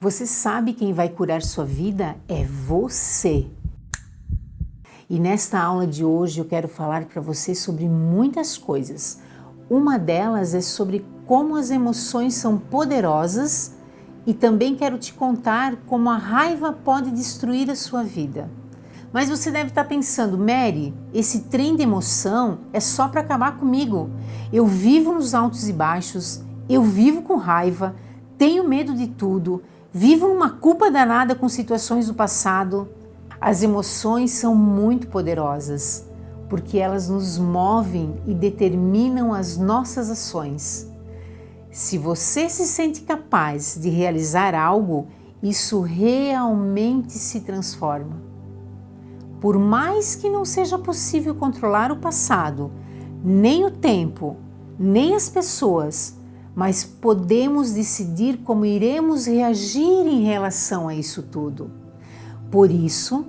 Você sabe quem vai curar sua vida? É você. E nesta aula de hoje eu quero falar para você sobre muitas coisas. Uma delas é sobre como as emoções são poderosas e também quero te contar como a raiva pode destruir a sua vida. Mas você deve estar pensando, Mary, esse trem de emoção é só para acabar comigo. Eu vivo nos altos e baixos, eu vivo com raiva, tenho medo de tudo, vivo numa culpa danada com situações do passado. As emoções são muito poderosas, porque elas nos movem e determinam as nossas ações. Se você se sente capaz de realizar algo, isso realmente se transforma. Por mais que não seja possível controlar o passado, nem o tempo, nem as pessoas, mas podemos decidir como iremos reagir em relação a isso tudo. Por isso,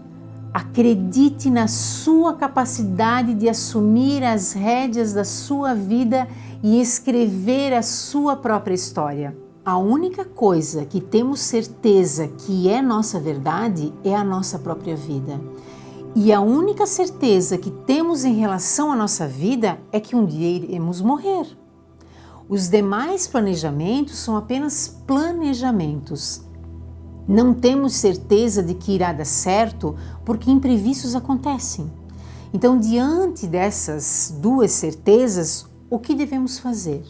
acredite na sua capacidade de assumir as rédeas da sua vida e escrever a sua própria história. A única coisa que temos certeza que é nossa verdade é a nossa própria vida. E a única certeza que temos em relação à nossa vida é que um dia iremos morrer. Os demais planejamentos são apenas planejamentos. Não temos certeza de que irá dar certo porque imprevistos acontecem. Então, diante dessas duas certezas, o que devemos fazer?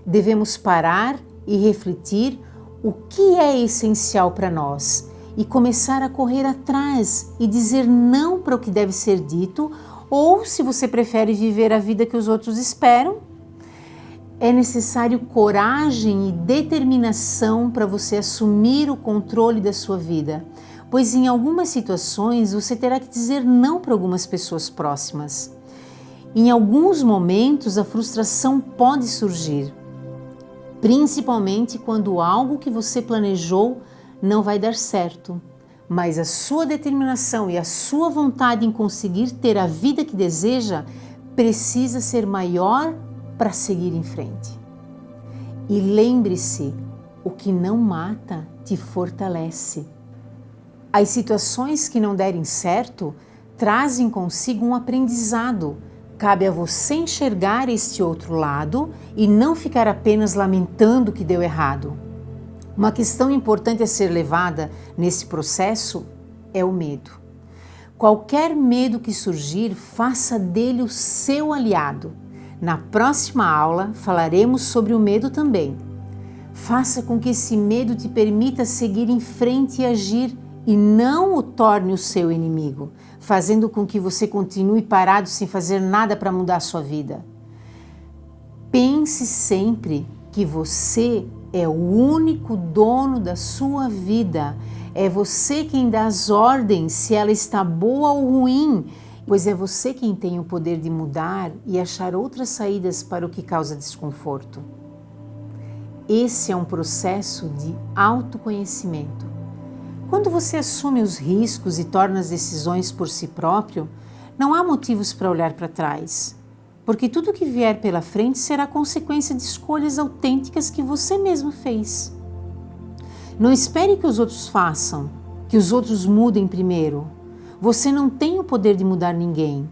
Devemos parar e refletir o que é essencial para nós e começar a correr atrás e dizer não para o que deve ser dito, ou se você prefere viver a vida que os outros esperam, é necessário coragem e determinação para você assumir o controle da sua vida, pois em algumas situações você terá que dizer não para algumas pessoas próximas. Em alguns momentos a frustração pode surgir, principalmente quando algo que você planejou não vai dar certo, mas a sua determinação e a sua vontade em conseguir ter a vida que deseja precisa ser maior para seguir em frente. E lembre-se, o que não mata te fortalece. As situações que não derem certo trazem consigo um aprendizado. Cabe a você enxergar este outro lado e não ficar apenas lamentando o que deu errado. Uma questão importante a ser levada nesse processo é o medo. Qualquer medo que surgir, faça dele o seu aliado. Na próxima aula falaremos sobre o medo também. Faça com que esse medo te permita seguir em frente e agir e não o torne o seu inimigo, fazendo com que você continue parado sem fazer nada para mudar a sua vida. Pense sempre que você é o único dono da sua vida. É você quem dá as ordens se ela está boa ou ruim, pois é você quem tem o poder de mudar e achar outras saídas para o que causa desconforto. Esse é um processo de autoconhecimento. Quando você assume os riscos e torna as decisões por si próprio, não há motivos para olhar para trás, porque tudo que vier pela frente será consequência de escolhas autênticas que você mesmo fez. Não espere que os outros façam, que os outros mudem primeiro. Você não tem o poder de mudar ninguém.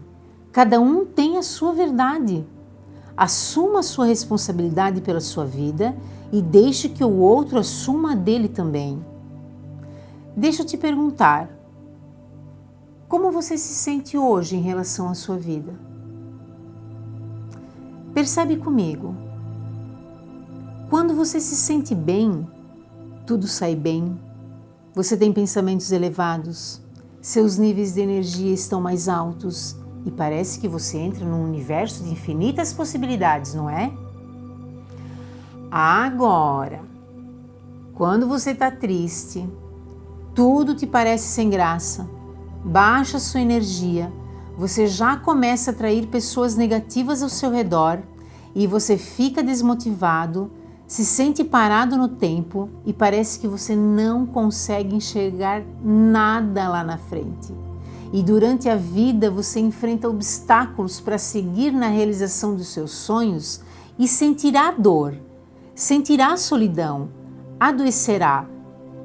Cada um tem a sua verdade. Assuma a sua responsabilidade pela sua vida e deixe que o outro assuma a dele também. Deixa eu te perguntar, como você se sente hoje em relação à sua vida? Percebe comigo, quando você se sente bem, tudo sai bem, você tem pensamentos elevados, seus níveis de energia estão mais altos e parece que você entra num universo de infinitas possibilidades, não é? Agora, quando você está triste, tudo te parece sem graça, baixa sua energia, você já começa a atrair pessoas negativas ao seu redor e você fica desmotivado, se sente parado no tempo e parece que você não consegue enxergar nada lá na frente. E durante a vida você enfrenta obstáculos para seguir na realização dos seus sonhos e sentirá dor, sentirá solidão, adoecerá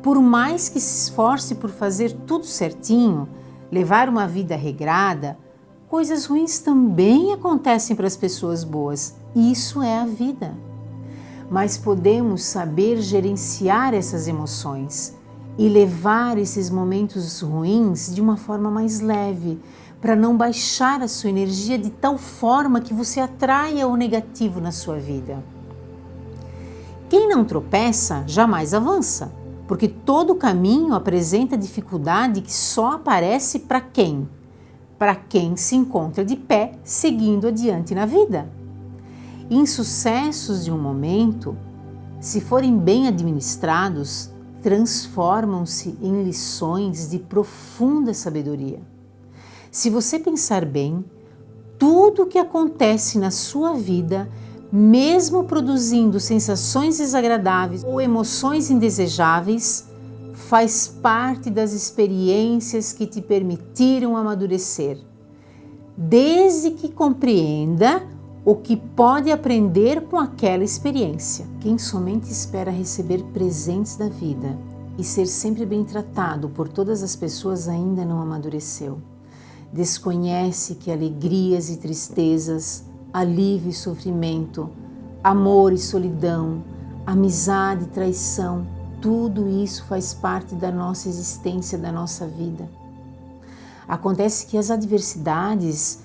Por mais que se esforce por fazer tudo certinho, levar uma vida regrada, coisas ruins também acontecem para as pessoas boas. Isso é a vida. Mas podemos saber gerenciar essas emoções e levar esses momentos ruins de uma forma mais leve, para não baixar a sua energia de tal forma que você atraia o negativo na sua vida. Quem não tropeça, jamais avança, porque todo caminho apresenta dificuldade que só aparece para quem? Para quem se encontra de pé, seguindo adiante na vida. Insucessos de um momento, se forem bem administrados, transformam-se em lições de profunda sabedoria. Se você pensar bem, tudo o que acontece na sua vida, mesmo produzindo sensações desagradáveis ou emoções indesejáveis, faz parte das experiências que te permitiram amadurecer, desde que compreenda o que pode aprender com aquela experiência. Quem somente espera receber presentes da vida e ser sempre bem tratado por todas as pessoas ainda não amadureceu. Desconhece que alegrias e tristezas, alívio e sofrimento, amor e solidão, amizade e traição, tudo isso faz parte da nossa existência, da nossa vida. Acontece que as adversidades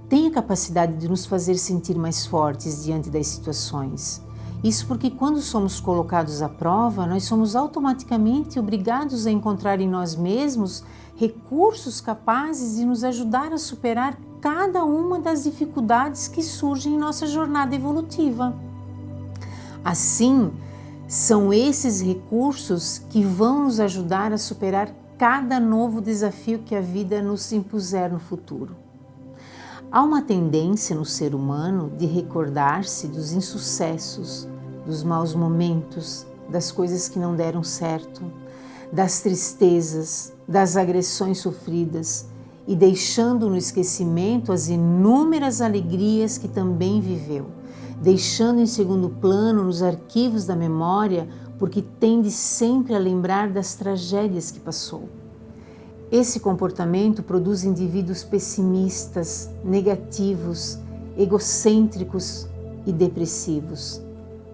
têm a capacidade de nos fazer sentir mais fortes diante das situações. Isso porque quando somos colocados à prova, nós somos automaticamente obrigados a encontrar em nós mesmos recursos capazes de nos ajudar a superar cada uma das dificuldades que surgem em nossa jornada evolutiva. Assim, são esses recursos que vão nos ajudar a superar cada novo desafio que a vida nos impuser no futuro. Há uma tendência no ser humano de recordar-se dos insucessos, dos maus momentos, das coisas que não deram certo, das tristezas, das agressões sofridas e deixando no esquecimento as inúmeras alegrias que também viveu, deixando em segundo plano nos arquivos da memória porque tende sempre a lembrar das tragédias que passou. Esse comportamento produz indivíduos pessimistas, negativos, egocêntricos e depressivos.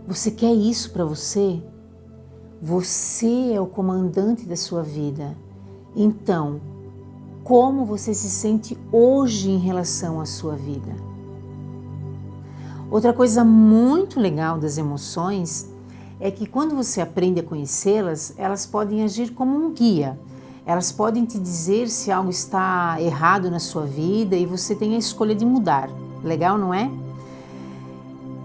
Você quer isso para você? Você é o comandante da sua vida. Então, como você se sente hoje em relação à sua vida? Outra coisa muito legal das emoções é que quando você aprende a conhecê-las, elas podem agir como um guia. Elas podem te dizer se algo está errado na sua vida e você tem a escolha de mudar. Legal, não é?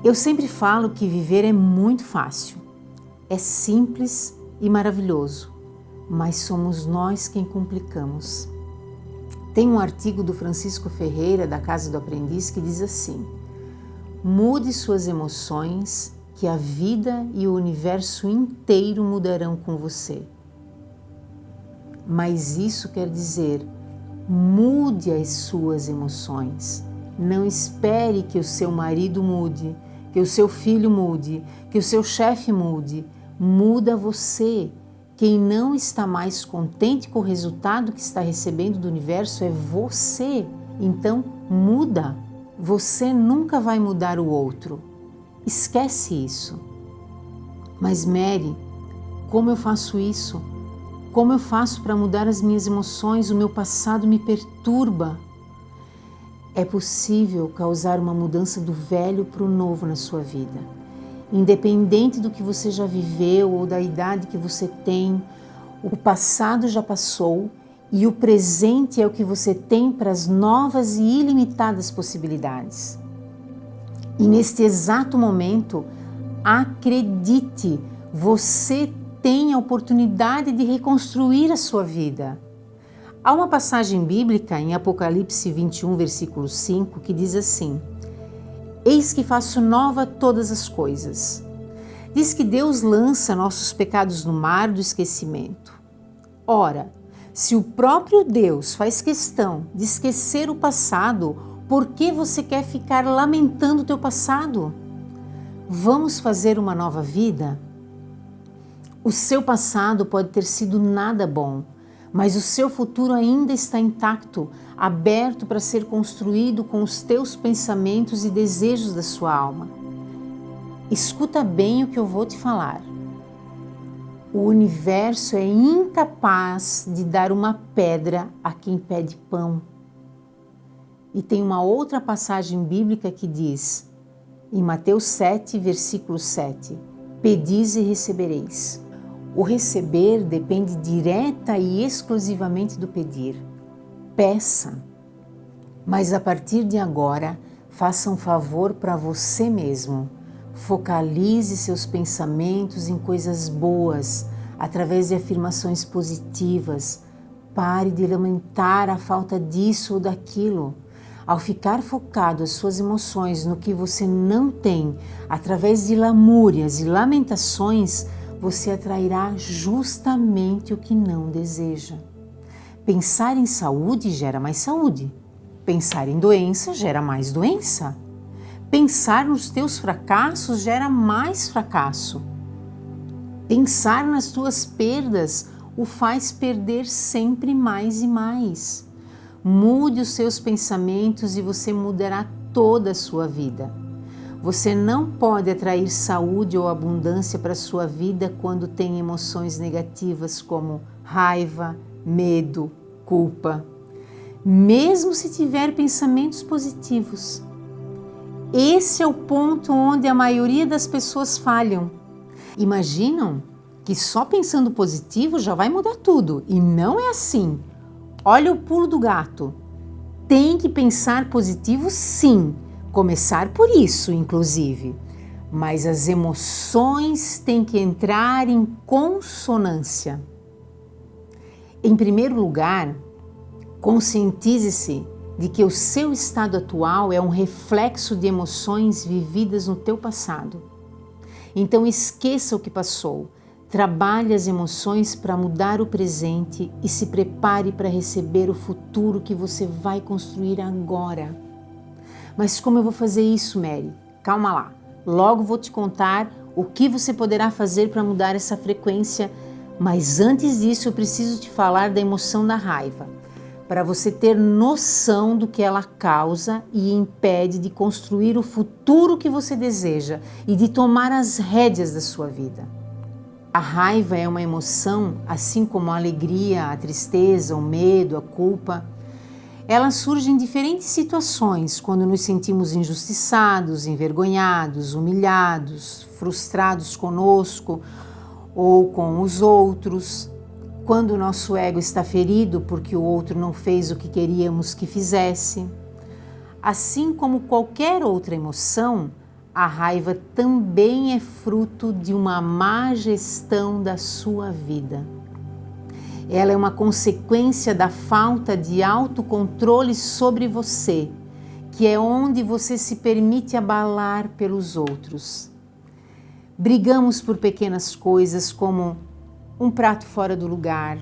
Eu sempre falo que viver é muito fácil. É simples e maravilhoso, mas somos nós quem complicamos. Tem um artigo do Francisco Ferreira, da Casa do Aprendiz, que diz assim: mude suas emoções, que a vida e o universo inteiro mudarão com você. Mas isso quer dizer, mude as suas emoções. Não espere que o seu marido mude, que o seu filho mude, que o seu chefe mude. Muda você. Quem não está mais contente com o resultado que está recebendo do universo é você. Então, muda. Você nunca vai mudar o outro. Esquece isso. Mas Mary, como eu faço isso? Como eu faço para mudar as minhas emoções? O meu passado me perturba. É possível causar uma mudança do velho para o novo na sua vida. Independente do que você já viveu ou da idade que você tem, o passado já passou e o presente é o que você tem para as novas e ilimitadas possibilidades. E neste exato momento, acredite, você tem a oportunidade de reconstruir a sua vida. Há uma passagem bíblica em Apocalipse 21, versículo 5, que diz assim: eis que faço nova todas as coisas. Diz que Deus lança nossos pecados no mar do esquecimento. Ora, se o próprio Deus faz questão de esquecer o passado, por que você quer ficar lamentando o teu passado? Vamos fazer uma nova vida? O seu passado pode ter sido nada bom, mas o seu futuro ainda está intacto, aberto para ser construído com os teus pensamentos e desejos da sua alma. Escuta bem o que eu vou te falar. O universo é incapaz de dar uma pedra a quem pede pão. E tem uma outra passagem bíblica que diz, em Mateus 7, versículo 7, pedis e recebereis. O receber depende direta e exclusivamente do pedir. Peça, mas a partir de agora, faça um favor para você mesmo. Focalize seus pensamentos em coisas boas, através de afirmações positivas. Pare de lamentar a falta disso ou daquilo. Ao ficar focado as suas emoções no que você não tem, através de lamúrias e lamentações, você atrairá justamente o que não deseja. Pensar em saúde gera mais saúde. Pensar em doença gera mais doença. Pensar nos teus fracassos gera mais fracasso. Pensar nas tuas perdas o faz perder sempre mais e mais. Mude os seus pensamentos e você mudará toda a sua vida. Você não pode atrair saúde ou abundância para a sua vida quando tem emoções negativas como raiva, medo, culpa. Mesmo se tiver pensamentos positivos. Esse é o ponto onde a maioria das pessoas falham. Imaginam que só pensando positivo já vai mudar tudo, e não é assim. Olha o pulo do gato. Tem que pensar positivo sim, começar por isso inclusive, mas as emoções têm que entrar em consonância. Em primeiro lugar, conscientize-se de que o seu estado atual é um reflexo de emoções vividas no teu passado. Então esqueça o que passou, trabalhe as emoções para mudar o presente e se prepare para receber o futuro que você vai construir agora. Mas como eu vou fazer isso, Mary? Calma lá, logo vou te contar o que você poderá fazer para mudar essa frequência, mas antes disso eu preciso te falar da emoção da raiva, para você ter noção do que ela causa e impede de construir o futuro que você deseja e de tomar as rédeas da sua vida. A raiva é uma emoção, assim como a alegria, a tristeza, o medo, a culpa. Ela surge em diferentes situações, quando nos sentimos injustiçados, envergonhados, humilhados, frustrados conosco ou com os outros, quando o nosso ego está ferido porque o outro não fez o que queríamos que fizesse. Assim como qualquer outra emoção, a raiva também é fruto de uma má gestão da sua vida. Ela é uma consequência da falta de autocontrole sobre você, que é onde você se permite abalar pelos outros. Brigamos por pequenas coisas como um prato fora do lugar,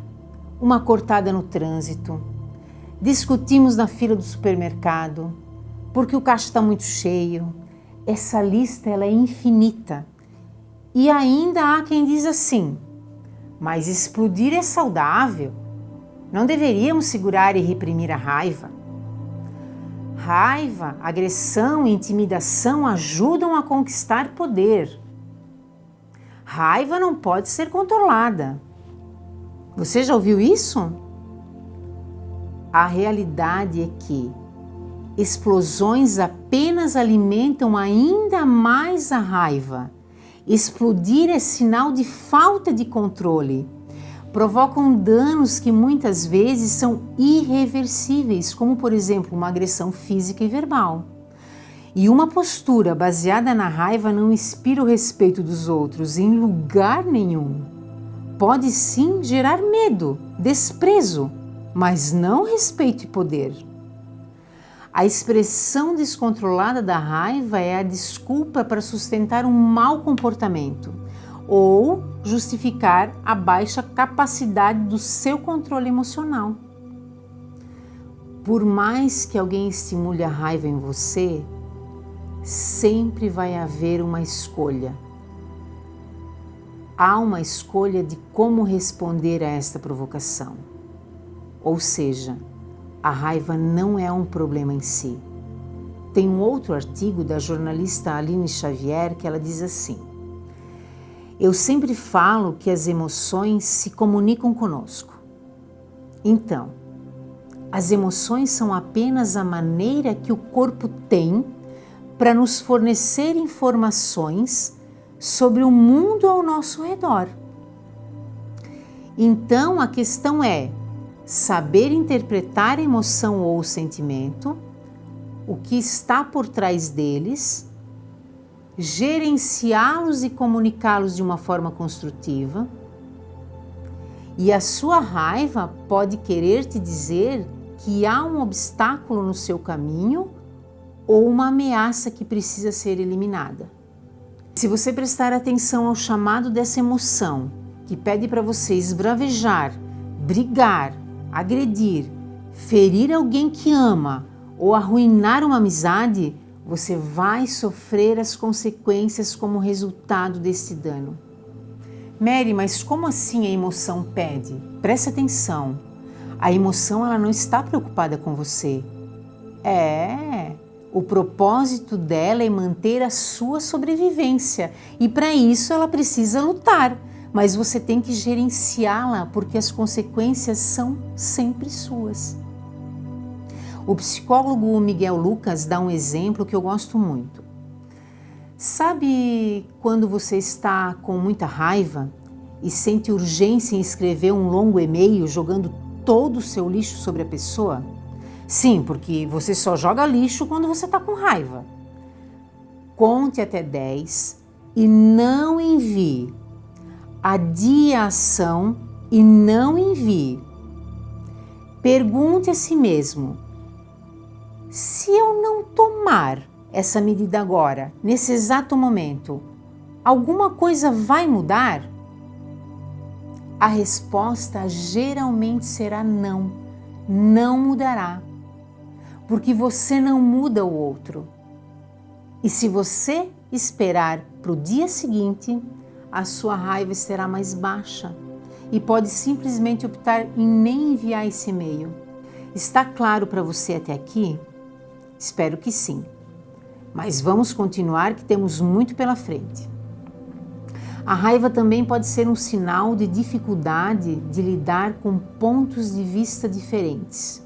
uma cortada no trânsito. Discutimos na fila do supermercado, porque o caixa está muito cheio. Essa lista ela é infinita. E ainda há quem diz assim, mas explodir é saudável. Não deveríamos segurar e reprimir a raiva. Raiva, agressão e intimidação ajudam a conquistar poder. Raiva não pode ser controlada. Você já ouviu isso? A realidade é que explosões apenas alimentam ainda mais a raiva. Explodir é sinal de falta de controle. Provocam danos que muitas vezes são irreversíveis, como por exemplo uma agressão física e verbal. E uma postura baseada na raiva não inspira o respeito dos outros em lugar nenhum. Pode sim gerar medo, desprezo, mas não respeito e poder. A expressão descontrolada da raiva é a desculpa para sustentar um mau comportamento ou justificar a baixa capacidade do seu controle emocional. Por mais que alguém estimule a raiva em você, sempre vai haver uma escolha. há uma escolha de como responder a esta provocação. Ou seja, a raiva não é um problema em si. Tem um outro artigo da jornalista Aline Xavier que ela diz assim: eu sempre falo que as emoções se comunicam conosco. Então, as emoções são apenas a maneira que o corpo tem para nos fornecer informações sobre o mundo ao nosso redor. Então, a questão é saber interpretar a emoção ou o sentimento, o que está por trás deles, gerenciá-los e comunicá-los de uma forma construtiva. E a sua raiva pode querer te dizer que há um obstáculo no seu caminho ou uma ameaça que precisa ser eliminada. Se você prestar atenção ao chamado dessa emoção, que pede para você esbravejar, brigar, agredir, ferir alguém que ama ou arruinar uma amizade, você vai sofrer as consequências como resultado desse dano. Mary, mas como assim a emoção pede? Preste atenção. A emoção ela não está preocupada com você. O propósito dela é manter a sua sobrevivência e para isso ela precisa lutar, mas você tem que gerenciá-la porque as consequências são sempre suas. O psicólogo Miguel Lucas dá um exemplo que eu gosto muito. Sabe quando você está com muita raiva e sente urgência em escrever um longo e-mail jogando todo o seu lixo sobre a pessoa? Sim, porque você só joga lixo quando você está com raiva. Conte até 10 e não envie. Adie a ação e não envie. Pergunte a si mesmo: se eu não tomar essa medida agora, nesse exato momento, alguma coisa vai mudar? A resposta geralmente será não, não mudará, porque você não muda o outro. E se você esperar para o dia seguinte, a sua raiva será mais baixa e pode simplesmente optar em nem enviar esse e-mail. Está claro para você até aqui? Espero que sim. Mas vamos continuar que temos muito pela frente. A raiva também pode ser um sinal de dificuldade de lidar com pontos de vista diferentes.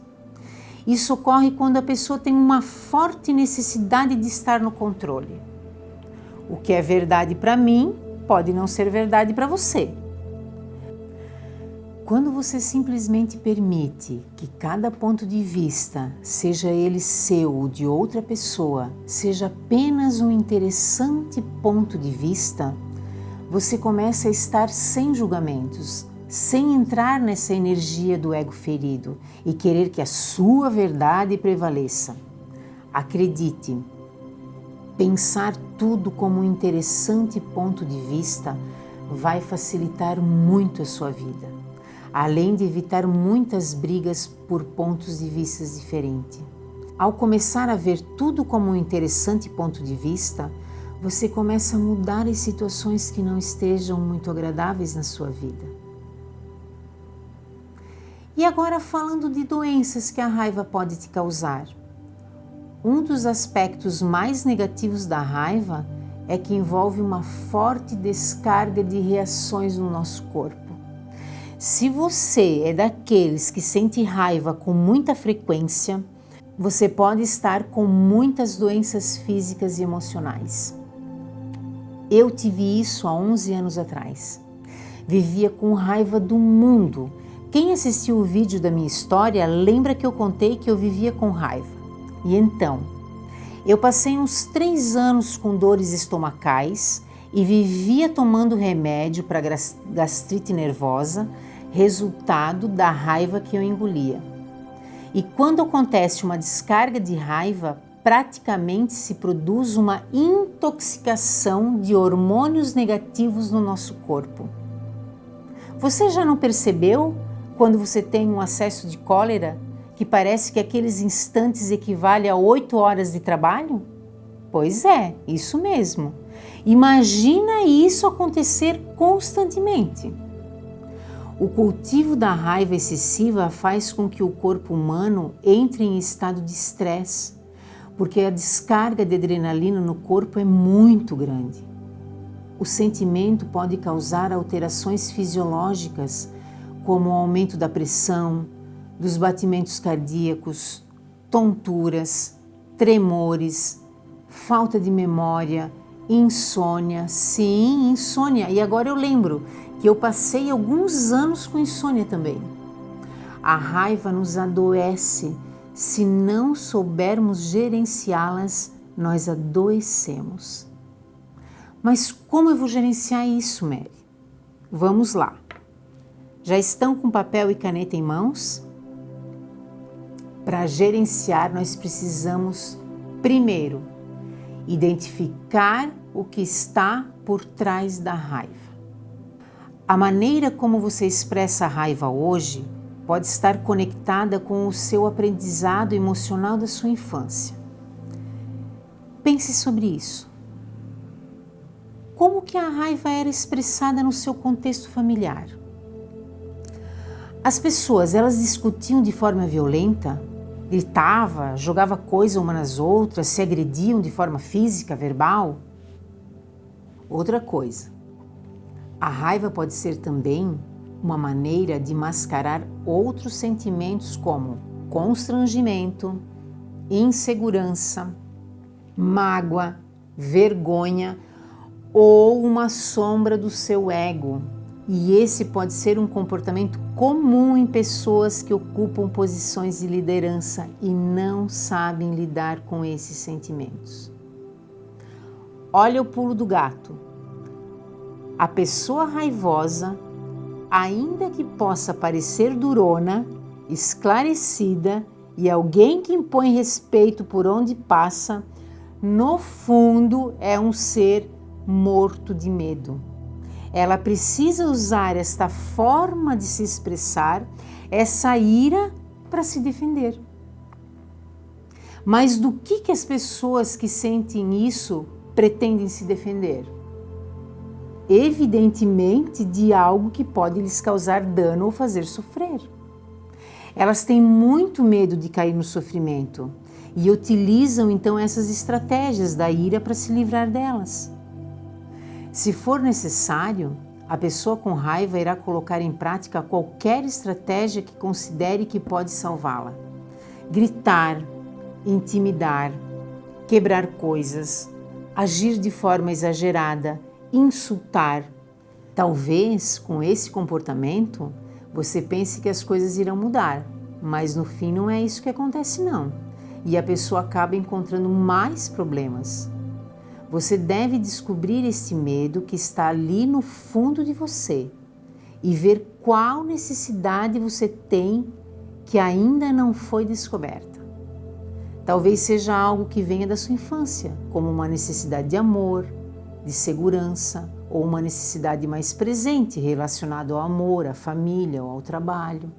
Isso ocorre quando a pessoa tem uma forte necessidade de estar no controle. O que é verdade para mim pode não ser verdade para você. Quando você simplesmente permite que cada ponto de vista, seja ele seu ou de outra pessoa, seja apenas um interessante ponto de vista, você começa a estar sem julgamentos, sem entrar nessa energia do ego ferido e querer que a sua verdade prevaleça. Acredite, pensar tudo como um interessante ponto de vista vai facilitar muito a sua vida, além de evitar muitas brigas por pontos de vista diferentes. Ao começar a ver tudo como um interessante ponto de vista, você começa a mudar as situações que não estejam muito agradáveis na sua vida. E agora falando de doenças que a raiva pode te causar. Um dos aspectos mais negativos da raiva é que envolve uma forte descarga de reações no nosso corpo. Se você é daqueles que sente raiva com muita frequência, você pode estar com muitas doenças físicas e emocionais. Eu tive isso há 11 anos atrás. Vivia com raiva do mundo. Quem assistiu o vídeo da minha história lembra que eu contei que eu vivia com raiva. E então, eu passei uns 3 anos com dores estomacais e vivia tomando remédio para gastrite nervosa, resultado da raiva que eu engolia. E quando acontece uma descarga de raiva, praticamente se produz uma intoxicação de hormônios negativos no nosso corpo. Você já não percebeu quando você tem um acesso de cólera que parece que aqueles instantes equivalem a 8 horas de trabalho? Pois é, isso mesmo. Imagina isso acontecer constantemente. O cultivo da raiva excessiva faz com que o corpo humano entre em estado de estresse, porque a descarga de adrenalina no corpo é muito grande. O sentimento pode causar alterações fisiológicas, como o aumento da pressão, dos batimentos cardíacos, tonturas, tremores, falta de memória, insônia. Sim, insônia. E agora eu lembro que eu passei alguns anos com insônia também. A raiva nos adoece. Se não soubermos gerenciá-las, nós adoecemos. Mas como eu vou gerenciar isso, Mary? Vamos lá. Já estão com papel e caneta em mãos? Para gerenciar, nós precisamos, primeiro, identificar o que está por trás da raiva. A maneira como você expressa a raiva hoje pode estar conectada com o seu aprendizado emocional da sua infância. Pense sobre isso. Como que a raiva era expressada no seu contexto familiar? As pessoas, elas discutiam de forma violenta, gritavam, jogavam coisa uma nas outras, se agrediam de forma física, verbal? Outra coisa, a raiva pode ser também uma maneira de mascarar outros sentimentos como constrangimento, insegurança, mágoa, vergonha ou uma sombra do seu ego. E esse pode ser um comportamento comum em pessoas que ocupam posições de liderança e não sabem lidar com esses sentimentos. Olha o pulo do gato. A pessoa raivosa, ainda que possa parecer durona, esclarecida e alguém que impõe respeito por onde passa, no fundo é um ser morto de medo. Ela precisa usar esta forma de se expressar, essa ira, para se defender. Mas do que as pessoas que sentem isso pretendem se defender? Evidentemente de algo que pode lhes causar dano ou fazer sofrer. Elas têm muito medo de cair no sofrimento e utilizam então essas estratégias da ira para se livrar delas. Se for necessário, a pessoa com raiva irá colocar em prática qualquer estratégia que considere que pode salvá-la. Gritar, intimidar, quebrar coisas, agir de forma exagerada, insultar. Talvez com esse comportamento você pense que as coisas irão mudar, mas no fim não é isso que acontece não. E a pessoa acaba encontrando mais problemas. Você deve descobrir esse medo que está ali no fundo de você e ver qual necessidade você tem que ainda não foi descoberta. Talvez seja algo que venha da sua infância, como uma necessidade de amor, de segurança ou uma necessidade mais presente relacionada ao amor, à família ou ao trabalho.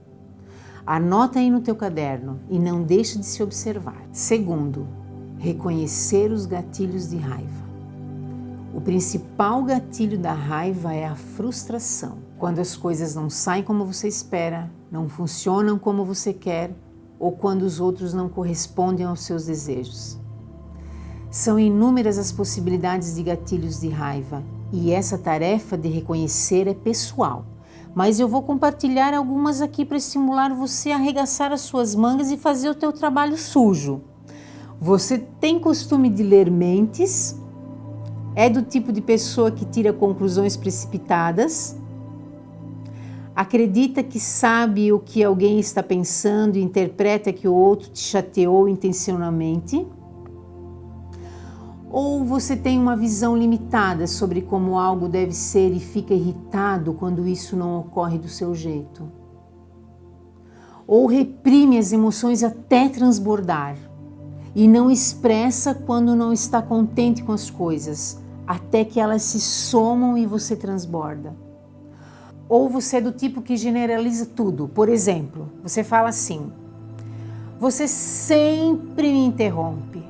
Anota aí no teu caderno e não deixe de se observar. Segundo, reconhecer os gatilhos de raiva. O principal gatilho da raiva é a frustração. Quando as coisas não saem como você espera, não funcionam como você quer ou quando os outros não correspondem aos seus desejos. São inúmeras as possibilidades de gatilhos de raiva e essa tarefa de reconhecer é pessoal. Mas eu vou compartilhar algumas aqui para estimular você a arregaçar as suas mangas e fazer o teu trabalho sujo. Você tem costume de ler mentes? É do tipo de pessoa que tira conclusões precipitadas? Acredita que sabe o que alguém está pensando e interpreta que o outro te chateou intencionalmente? Ou você tem uma visão limitada sobre como algo deve ser e fica irritado quando isso não ocorre do seu jeito? Ou reprime as emoções até transbordar e não expressa quando não está contente com as coisas, até que elas se somam e você transborda? Ou você é do tipo que generaliza tudo? Por exemplo, você fala assim: você sempre me interrompe.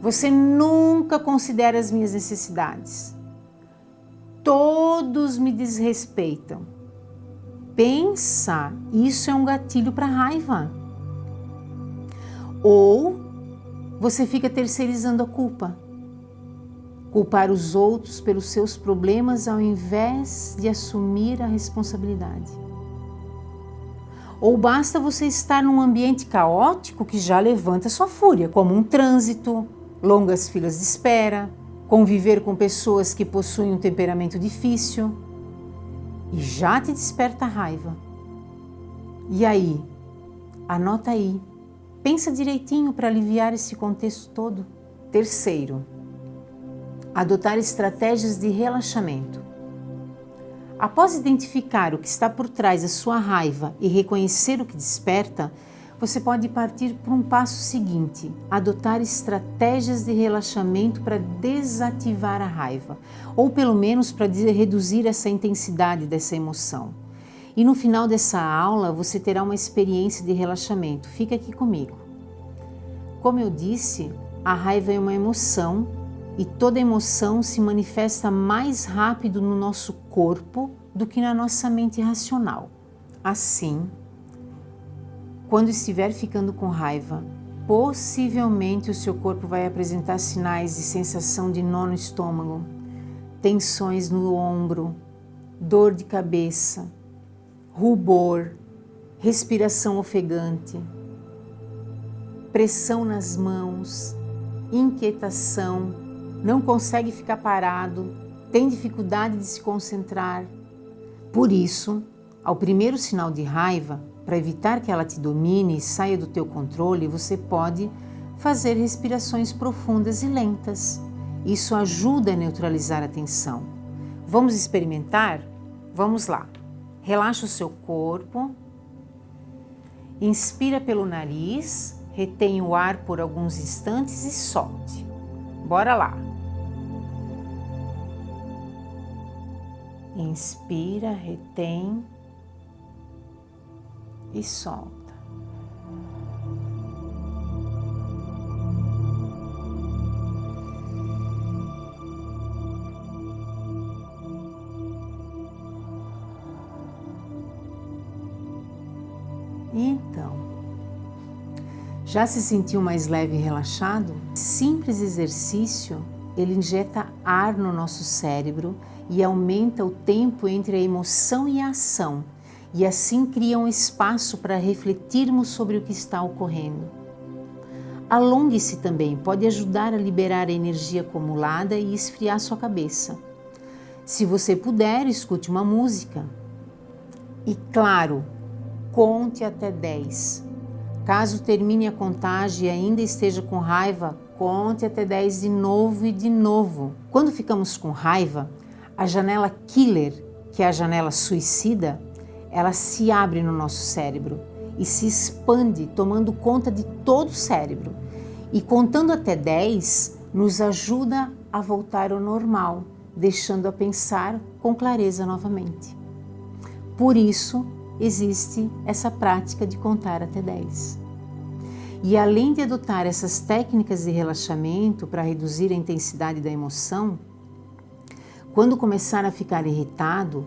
Você nunca considera as minhas necessidades. Todos me desrespeitam. Pensa, isso é um gatilho para raiva. Ou você fica terceirizando a culpa. Culpar os outros pelos seus problemas ao invés de assumir a responsabilidade. Ou basta você estar num ambiente caótico que já levanta sua fúria, como um trânsito, longas filas de espera, conviver com pessoas que possuem um temperamento difícil e já te desperta raiva. E aí? Anota aí. Pensa direitinho para aliviar esse contexto todo. Terceiro, adotar estratégias de relaxamento. Após identificar o que está por trás da sua raiva e reconhecer o que desperta, você pode partir para um passo seguinte: adotar estratégias de relaxamento para desativar a raiva, ou pelo menos para reduzir essa intensidade dessa emoção. E no final dessa aula você terá uma experiência de relaxamento. Fica aqui comigo. Como eu disse, a raiva é uma emoção e toda emoção se manifesta mais rápido no nosso corpo do que na nossa mente racional. Assim, quando estiver ficando com raiva, possivelmente o seu corpo vai apresentar sinais de sensação de nó no estômago, tensões no ombro, dor de cabeça, rubor, respiração ofegante, pressão nas mãos, inquietação, não consegue ficar parado, tem dificuldade de se concentrar. Por isso, ao primeiro sinal de raiva, para evitar que ela te domine e saia do teu controle, você pode fazer respirações profundas e lentas. Isso ajuda a neutralizar a tensão. Vamos experimentar? Vamos lá. Relaxa o seu corpo. Inspira pelo nariz, retém o ar por alguns instantes e solte. Bora lá. Inspira, retém e solta. Então, já se sentiu mais leve e relaxado? Simples exercício, ele injeta ar no nosso cérebro e aumenta o tempo entre a emoção e a ação, e assim cria um espaço para refletirmos sobre o que está ocorrendo. Alongue-se também, pode ajudar a liberar a energia acumulada e esfriar sua cabeça. Se você puder, escute uma música. E claro, conte até 10. Caso termine a contagem e ainda esteja com raiva, conte até 10 de novo e de novo. Quando ficamos com raiva, a janela killer, que é a janela suicida, ela se abre no nosso cérebro e se expande, tomando conta de todo o cérebro. E contando até 10, nos ajuda a voltar ao normal, deixando a pensar com clareza novamente. Por isso, existe essa prática de contar até 10. E além de adotar essas técnicas de relaxamento para reduzir a intensidade da emoção, quando começar a ficar irritado,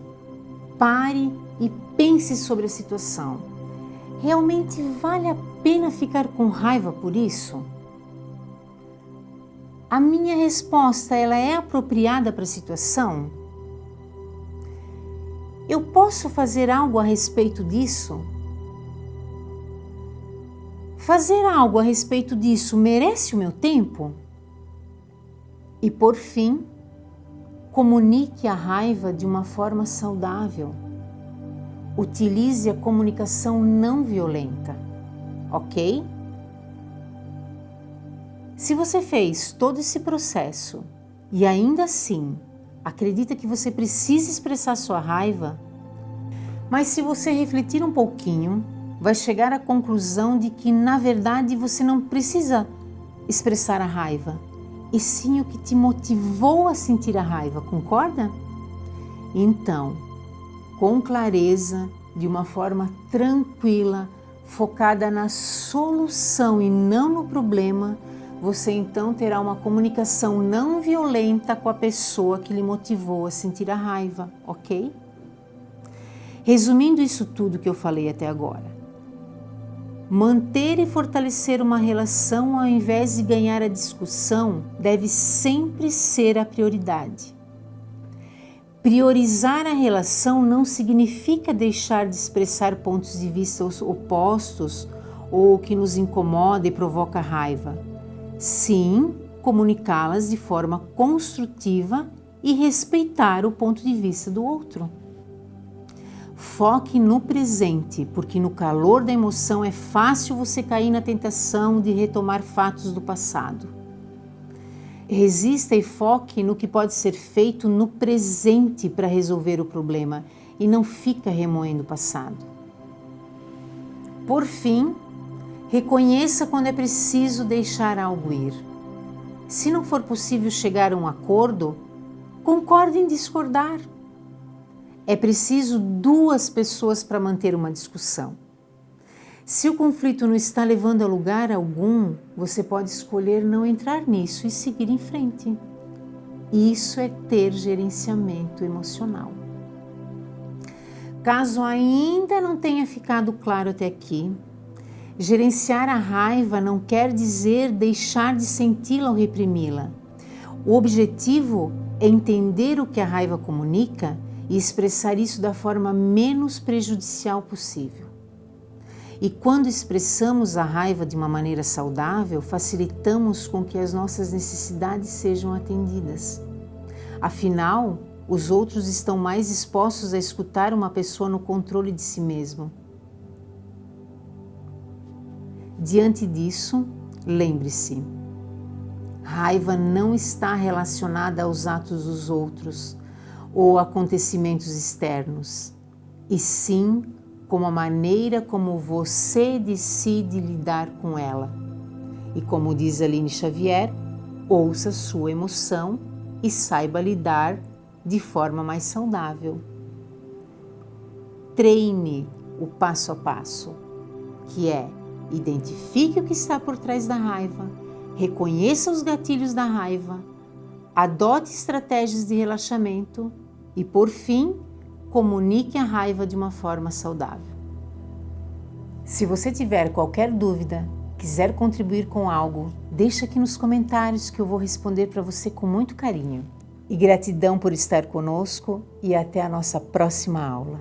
pare e pense sobre a situação. Realmente vale a pena ficar com raiva por isso? A minha resposta, ela é apropriada para a situação? Eu posso fazer algo a respeito disso? Fazer algo a respeito disso merece o meu tempo? E por fim, comunique a raiva de uma forma saudável. Utilize a comunicação não violenta, ok? Se você fez todo esse processo e ainda assim acredita que você precisa expressar sua raiva, mas se você refletir um pouquinho, vai chegar à conclusão de que, na verdade, você não precisa expressar a raiva, e sim o que te motivou a sentir a raiva, concorda? Então, com clareza, de uma forma tranquila, focada na solução e não no problema, você então terá uma comunicação não violenta com a pessoa que lhe motivou a sentir a raiva, ok? Resumindo isso tudo que eu falei até agora, manter e fortalecer uma relação ao invés de ganhar a discussão deve sempre ser a prioridade. Priorizar a relação não significa deixar de expressar pontos de vista opostos ou que nos incomoda e provoca raiva. Sim, comunicá-las de forma construtiva e respeitar o ponto de vista do outro. Foque no presente, porque no calor da emoção é fácil você cair na tentação de retomar fatos do passado. Resista e foque no que pode ser feito no presente para resolver o problema e não fica remoendo o passado. Por fim, reconheça quando é preciso deixar algo ir. Se não for possível chegar a um acordo, concorde em discordar. É preciso 2 pessoas para manter uma discussão. Se o conflito não está levando a lugar algum, você pode escolher não entrar nisso e seguir em frente. Isso é ter gerenciamento emocional. Caso ainda não tenha ficado claro até aqui, gerenciar a raiva não quer dizer deixar de senti-la ou reprimi-la. O objetivo é entender o que a raiva comunica e expressar isso da forma menos prejudicial possível. E quando expressamos a raiva de uma maneira saudável, facilitamos com que as nossas necessidades sejam atendidas. Afinal, os outros estão mais expostos a escutar uma pessoa no controle de si mesmo. Diante disso, lembre-se, raiva não está relacionada aos atos dos outros ou acontecimentos externos, e sim como a maneira como você decide lidar com ela. E como diz Aline Xavier, ouça sua emoção e saiba lidar de forma mais saudável. Treine o passo a passo, que é: identifique o que está por trás da raiva, reconheça os gatilhos da raiva, adote estratégias de relaxamento e, por fim, comunique a raiva de uma forma saudável. Se você tiver qualquer dúvida, quiser contribuir com algo, deixa aqui nos comentários que eu vou responder para você com muito carinho. E gratidão por estar conosco e até a nossa próxima aula.